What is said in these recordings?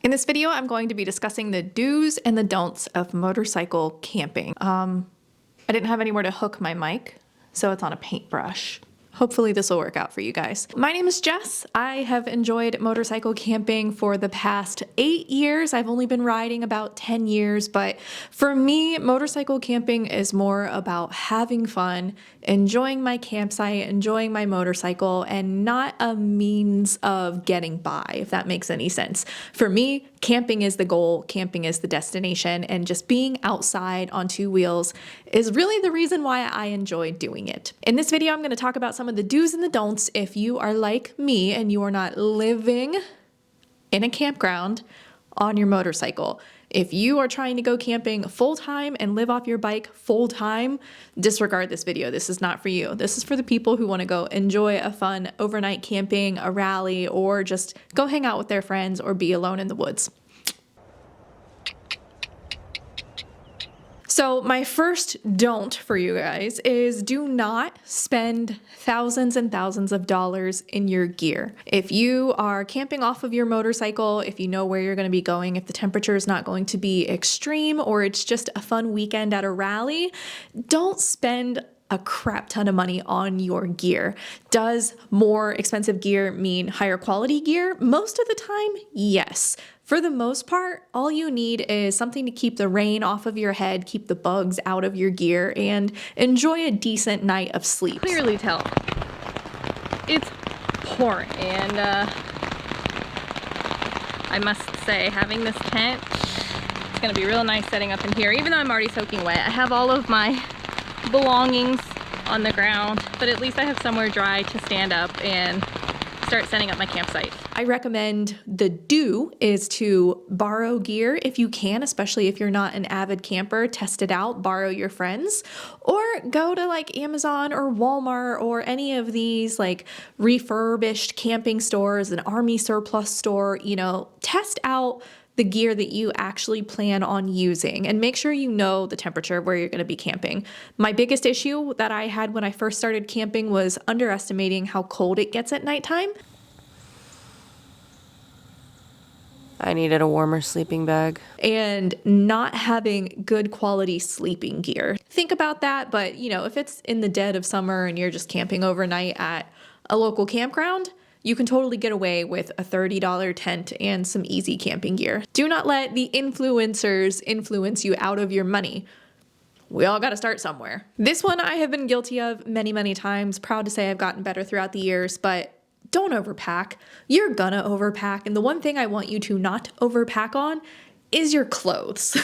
In this video, I'm going to be discussing the do's and the don'ts of motorcycle camping. I didn't have anywhere to hook my mic, so it's on a paintbrush. Hopefully this will work out for you guys. My name is Jess. I have enjoyed motorcycle camping for the past 8 years. I've only been riding about 10 years, but for me, motorcycle camping is more about having fun, enjoying my campsite, enjoying my motorcycle, and not a means of getting by, if that makes any sense. For me, camping is the goal, camping is the destination, and just being outside on two wheels is really the reason why I enjoy doing it. In this video, I'm going to talk about some of the do's and the don'ts if you are like me and you are not living in a campground on your motorcycle. If you are trying to go camping full time and live off your bike full time, disregard this video. This is not for you. This is for the people who want to go enjoy a fun overnight camping, a rally, or just go hang out with their friends or be alone in the woods. So my first don't for you guys is do not spend thousands and thousands of dollars in your gear. If you are camping off of your motorcycle, if you know where you're going to be going, if the temperature is not going to be extreme or it's just a fun weekend at a rally, don't spend a crap ton of money on your gear. Does more expensive gear mean higher quality gear? Most of the time, yes. For the most part, all you need is something to keep the rain off of your head, keep the bugs out of your gear, and enjoy a decent night of sleep. Clearly tell it's pouring, and I must say, having this tent, it's gonna be real nice setting up in here. Even though I'm already soaking wet, I have all of my belongings on the ground, but at least I have somewhere dry to stand up and start setting up my campsite. I recommend the do is to borrow gear if you can, especially if you're not an avid camper. Test it out, borrow your friends, or go to like Amazon or Walmart or any of these like refurbished camping stores, an army surplus store, test out the gear that you actually plan on using and make sure you know the temperature of where you're going to be camping. My biggest issue that I had when I first started camping was underestimating how cold it gets at nighttime. I needed a warmer sleeping bag. And not having good quality sleeping gear. Think about that, but if it's in the dead of summer and you're just camping overnight at a local campground, you can totally get away with a $30 tent and some easy camping gear. Do not let the influencers influence you out of your money. We all got to start somewhere. This one I have been guilty of many, many times. Proud to say I've gotten better throughout the years, but don't overpack. You're gonna overpack. And the one thing I want you to not overpack on is your clothes.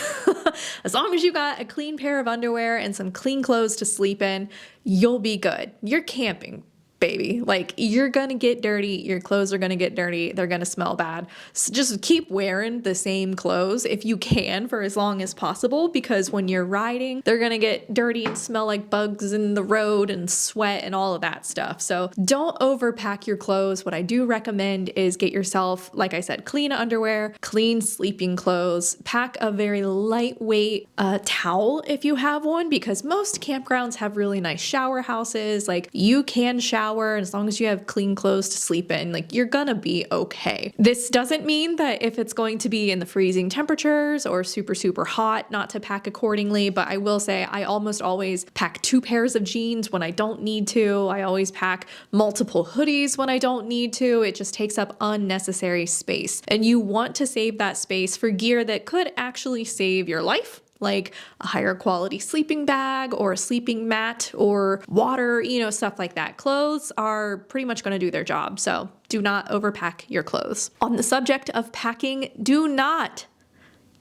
As long as you got a clean pair of underwear and some clean clothes to sleep in, you'll be good. You're camping, baby. Like, you're gonna get dirty, your clothes are gonna get dirty, they're gonna smell bad. So just keep wearing the same clothes if you can for as long as possible, because when you're riding, they're gonna get dirty and smell like bugs in the road and sweat and all of that stuff. So don't overpack your clothes. What I do recommend is get yourself, like I said, clean underwear, clean sleeping clothes, pack a very lightweight towel if you have one, because most campgrounds have really nice shower houses. Like, you can shower, and as long as you have clean clothes to sleep in, like, you're gonna be okay. This doesn't mean that if it's going to be in the freezing temperatures or super, super hot, not to pack accordingly, but I will say I almost always pack 2 pairs of jeans when I don't need to. I always pack multiple hoodies when I don't need to. It just takes up unnecessary space. And you want to save that space for gear that could actually save your life, like a higher quality sleeping bag or a sleeping mat or water, stuff like that. Clothes are pretty much going to do their job, so do not overpack your clothes. On the subject of packing, do not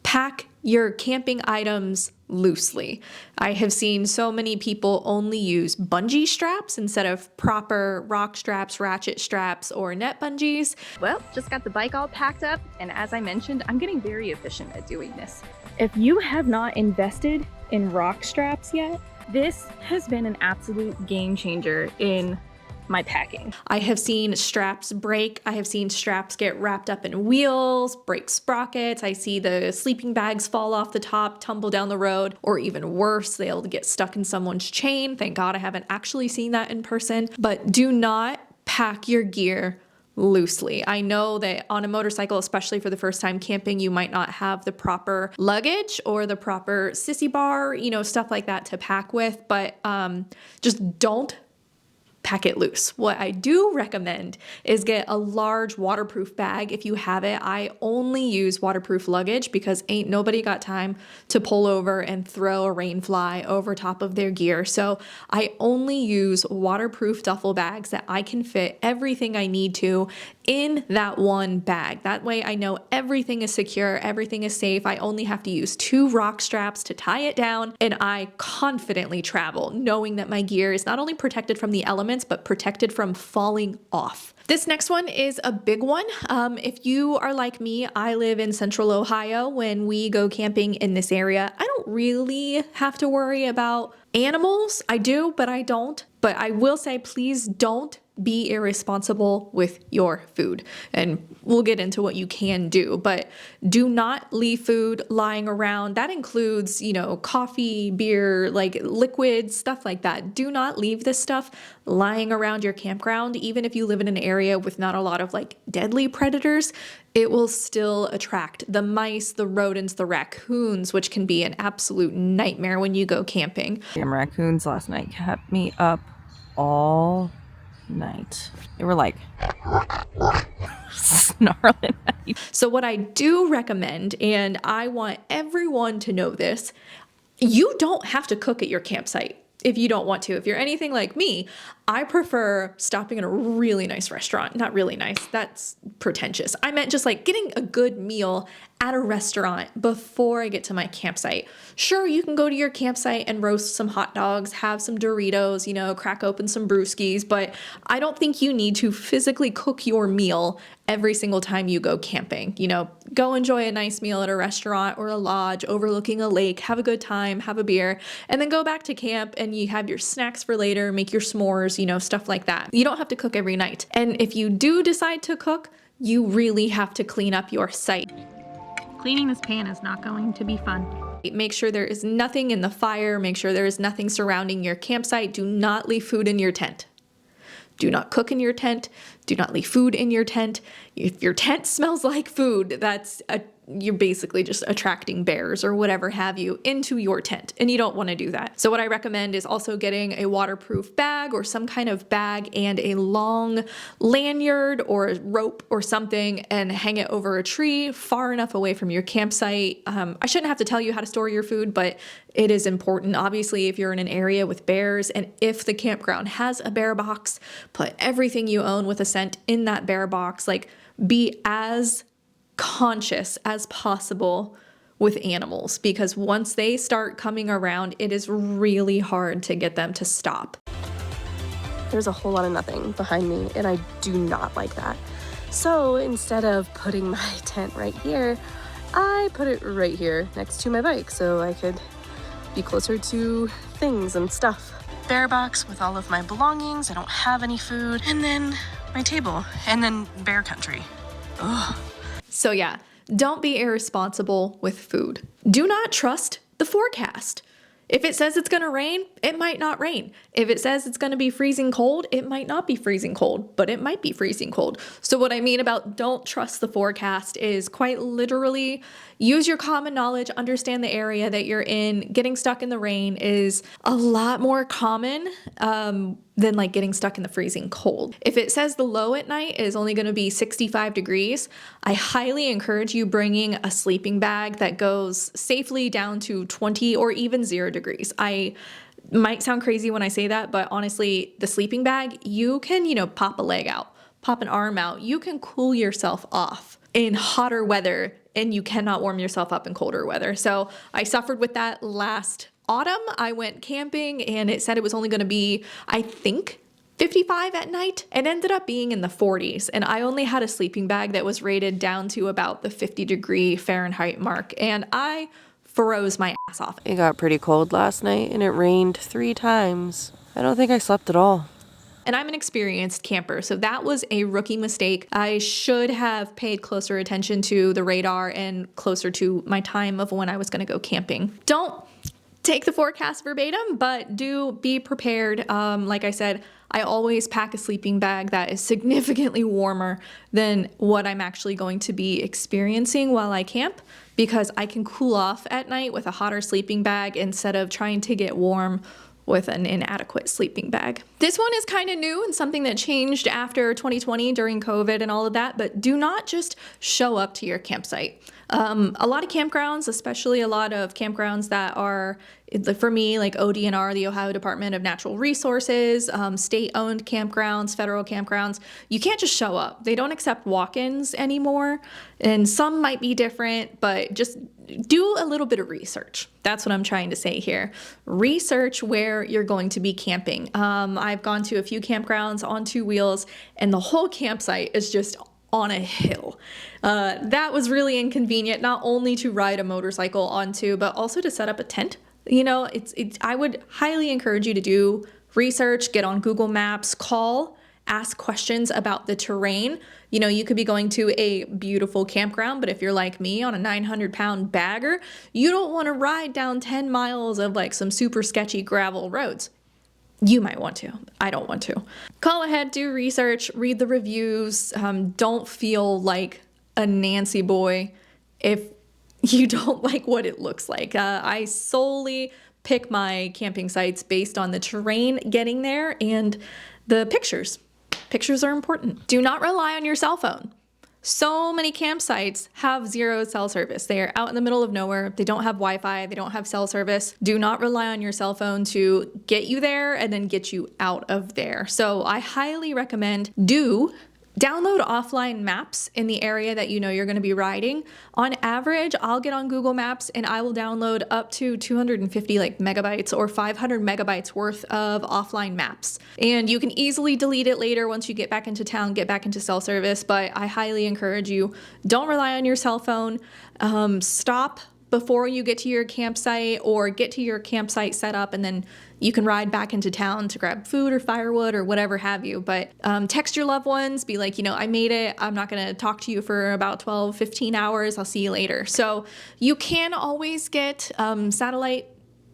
pack your camping items loosely. I have seen so many people only use bungee straps instead of proper rock straps, ratchet straps, or net bungees. Well, just got the bike all packed up, and as I mentioned, I'm getting very efficient at doing this. If you have not invested in rock straps yet, this has been an absolute game changer in my packing. I have seen straps break. I have seen straps get wrapped up in wheels, break sprockets. I see the sleeping bags fall off the top, tumble down the road, or even worse, they'll get stuck in someone's chain. Thank God I haven't actually seen that in person. But do not pack your gear loosely. I know that on a motorcycle, especially for the first time camping, you might not have the proper luggage or the proper sissy bar, stuff like that to pack with, but just don't pack it loose. What I do recommend is get a large waterproof bag if you have it. I only use waterproof luggage because ain't nobody got time to pull over and throw a rain fly over top of their gear. So I only use waterproof duffel bags that I can fit everything I need to in that one bag. That way I know everything is secure, everything is safe. I only have to use 2 rock straps to tie it down, and I confidently travel knowing that my gear is not only protected from the elements, but protected from falling off. This next one is a big one. If you are like me, I live in central Ohio. When we go camping in this area, I don't really have to worry about animals. I do, but I don't. But I will say, please don't be irresponsible with your food. And we'll get into what you can do, but do not leave food lying around. That includes, coffee, beer, like liquids, stuff like that. Do not leave this stuff lying around your campground. Even if you live in an area with not a lot of like deadly predators, it will still attract the mice, the rodents, the raccoons, which can be an absolute nightmare when you go camping. Damn raccoons last night kept me up all night. They were like snarling at you. So what I do recommend, and I want everyone to know this, you don't have to cook at your campsite if you don't want to. If you're anything like me, I prefer stopping in a really nice restaurant. Not really nice, that's pretentious. I meant just like getting a good meal at a restaurant before I get to my campsite. Sure, you can go to your campsite and roast some hot dogs, have some Doritos, crack open some brewskis, but I don't think you need to physically cook your meal every single time you go camping. Go enjoy a nice meal at a restaurant or a lodge overlooking a lake, have a good time, have a beer, and then go back to camp and you have your snacks for later, make your s'mores, stuff like that. You don't have to cook every night. And if you do decide to cook, you really have to clean up your site. Cleaning this pan is not going to be fun. Make sure there is nothing in the fire. Make sure there is nothing surrounding your campsite. Do not leave food in your tent. Do not cook in your tent. Do not leave food in your tent. If your tent smells like food, you're basically just attracting bears or whatever have you into your tent, and you don't want to do that. So what I recommend is also getting a waterproof bag or some kind of bag and a long lanyard or a rope or something, and hang it over a tree far enough away from your campsite. I shouldn't have to tell you how to store your food, but it is important. Obviously, if you're in an area with bears, and if the campground has a bear box, put everything you own with a scent in that bear box. Like, be as conscious as possible with animals, because once they start coming around, it is really hard to get them to stop. There's a whole lot of nothing behind me, and I do not like that. So instead of putting my tent right here, I put it right here next to my bike so I could be closer to things and stuff. Bear box with all of my belongings. I don't have any food. And then my table. And then bear country. Ugh. So yeah, don't be irresponsible with food. Do not trust the forecast. If it says it's gonna rain, it might not rain. If it says it's gonna be freezing cold, it might not be freezing cold, but it might be freezing cold. So what I mean about don't trust the forecast is quite literally use your common knowledge, understand the area that you're in. Getting stuck in the rain is a lot more common than like getting stuck in the freezing cold. If it says the low at night is only going to be 65 degrees, I highly encourage you bringing a sleeping bag that goes safely down to 20 or even 0 degrees. I might sound crazy when I say that, but honestly, the sleeping bag, you can, pop a leg out, pop an arm out. You can cool yourself off in hotter weather, and you cannot warm yourself up in colder weather. So I suffered with that last autumn. I went camping and it said it was only going to be, I think, 55 at night. It ended up being in the 40s, and I only had a sleeping bag that was rated down to about the 50-degree Fahrenheit mark, and I froze my ass off. It got pretty cold last night and it rained 3 times. I don't think I slept at all. And I'm an experienced camper, so that was a rookie mistake. I should have paid closer attention to the radar and closer to my time of when I was going to go camping. Don't take the forecast verbatim, but do be prepared. Like I said, I always pack a sleeping bag that is significantly warmer than what I'm actually going to be experiencing while I camp, because I can cool off at night with a hotter sleeping bag instead of trying to get warm with an inadequate sleeping bag. This one is kind of new and something that changed after 2020 during COVID and all of that, but do not just show up to your campsite. A lot of campgrounds, especially a lot of campgrounds that are, for me, like ODNR, the Ohio Department of Natural Resources, state-owned campgrounds, federal campgrounds, you can't just show up. They don't accept walk-ins anymore, and some might be different, but just do a little bit of research. That's what I'm trying to say here. Research where you're going to be camping. I've gone to a few campgrounds on 2 wheels, and the whole campsite is just on a hill. That was really inconvenient, not only to ride a motorcycle onto, but also to set up a tent. You know, I would highly encourage you to do research, get on Google Maps, call, ask questions about the terrain. You know, you could be going to a beautiful campground, but if you're like me on a 900-pound bagger, you don't want to ride down 10 miles of like some super sketchy gravel roads. You might want to. I don't want to. Call ahead, do research, read the reviews. Don't feel like a Nancy boy if you don't like what it looks like. I solely pick my camping sites based on the terrain getting there and the pictures. Pictures are important. Do not rely on your cell phone. So many campsites have 0 cell service. They are out in the middle of nowhere. They don't have Wi-Fi. They don't have cell service. Do not rely on your cell phone to get you there and then get you out of there. So I highly recommend download offline maps in the area that you know you're going to be riding. On average, I'll get on Google Maps and I will download up to 250 megabytes or 500 megabytes worth of offline maps. And you can easily delete it later once you get back into town, get back into cell service, but I highly encourage you, don't rely on your cell phone. Stop before you get to your campsite or get to your campsite set up, and then you can ride back into town to grab food or firewood or whatever have you. But text your loved ones, be like, I made it. I'm not going to talk to you for about 12, 15 hours. I'll see you later. So you can always get satellite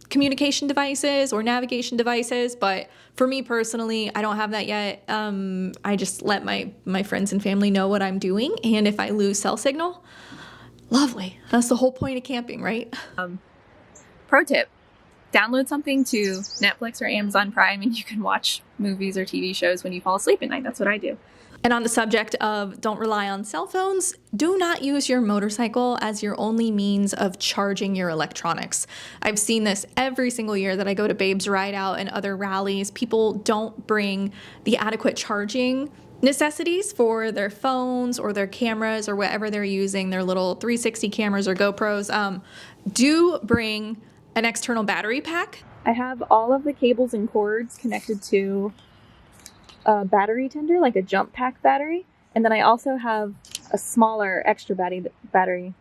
communication devices or navigation devices, but for me personally, I don't have that yet. I just let my friends and family know what I'm doing, and if I lose cell signal, lovely. That's the whole point of camping, right? Pro tip, download something to Netflix or Amazon Prime and you can watch movies or TV shows when you fall asleep at night. That's what I do. And on the subject of don't rely on cell phones, do not use your motorcycle as your only means of charging your electronics. I've seen this every single year that I go to Babes Ride Out and other rallies. People don't bring the adequate charging necessities for their phones or their cameras or whatever they're using, their little 360 cameras or GoPros. Do bring an external battery pack. I have all of the cables and cords connected to a battery tender, like a jump pack battery. And then I also have a smaller extra battery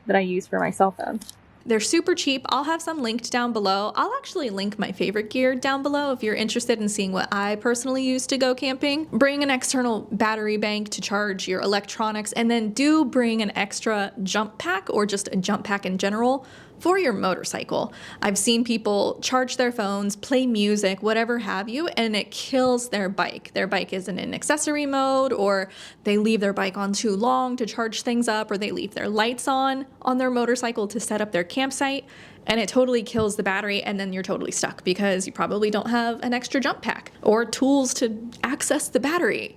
that I use for my cell phone. They're super cheap. I'll have some linked down below. I'll actually link my favorite gear down below if you're interested in seeing what I personally use to go camping. Bring an external battery bank to charge your electronics, and then do bring an extra jump pack or just a jump pack in general for your motorcycle. I've seen people charge their phones, play music, whatever have you, and it kills their bike. Their bike isn't in accessory mode, or they leave their bike on too long to charge things up, or they leave their lights on their motorcycle to set up their campsite, and it totally kills the battery, and then you're totally stuck because you probably don't have an extra jump pack or tools to access the battery,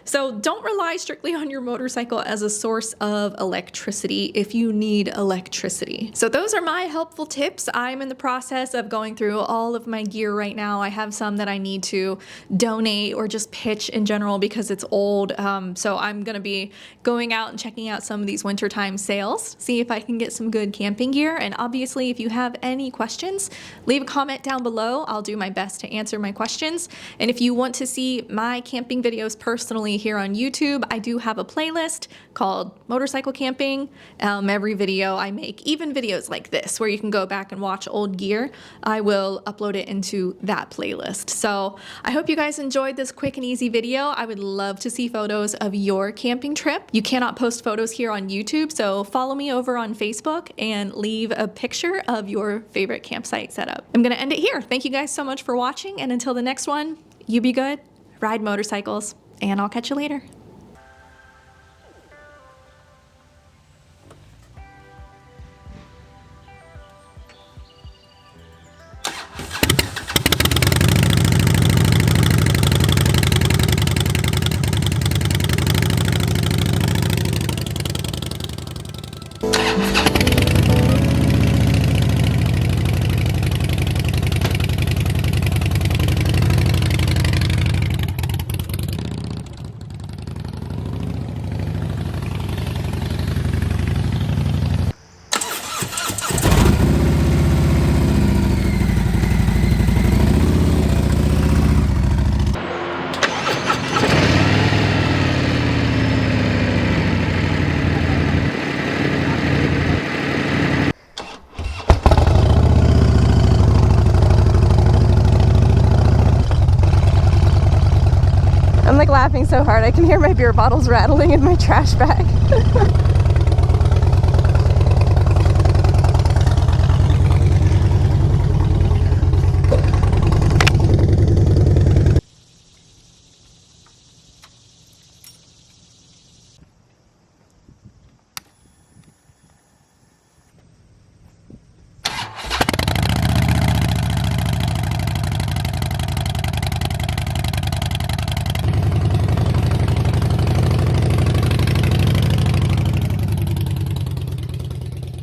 So don't rely strictly on your motorcycle as a source of electricity if you need electricity. So those are my helpful tips. I'm in the process of going through all of my gear right now. I have some that I need to donate or just pitch in general because it's old. So I'm gonna be going out and checking out some of these wintertime sales, see if I can get some good camping gear. And obviously, if you have any questions, leave a comment down below. I'll do my best to answer my questions. And if you want to see my camping videos personally here on YouTube, I do have a playlist called Motorcycle Camping. Every video I make, even videos like this, where you can go back and watch old gear, I will upload it into that playlist. So I hope you guys enjoyed this quick and easy video. I would love to see photos of your camping trip. You cannot post photos here on YouTube, so follow me over on Facebook and leave a picture of your favorite campsite setup. I'm gonna end it here. Thank you guys so much for watching, and until the next one, You be good, ride motorcycles, and I'll catch you later. I'm like laughing so hard I can hear my beer bottles rattling in my trash bag.